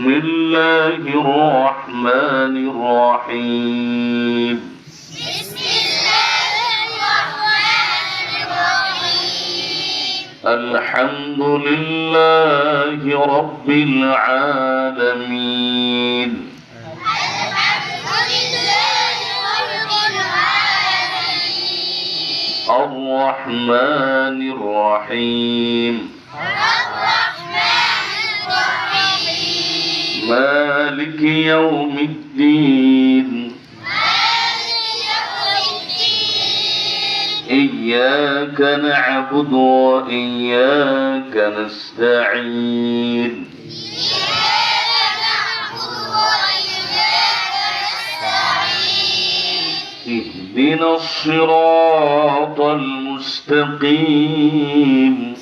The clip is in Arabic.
بسم الله الرحمن الرحيم بسم الله الرحمن الرحيم الحمد لله رب العالمين الحمد لله رب العالمين الرحمن الرحيم الرحمن الرحيم مالك يوم الدين مالك يوم الدين إياك نعبد وإياك نستعين إياك نعبد وإياك نستعين اهدنا الصراط المستقيم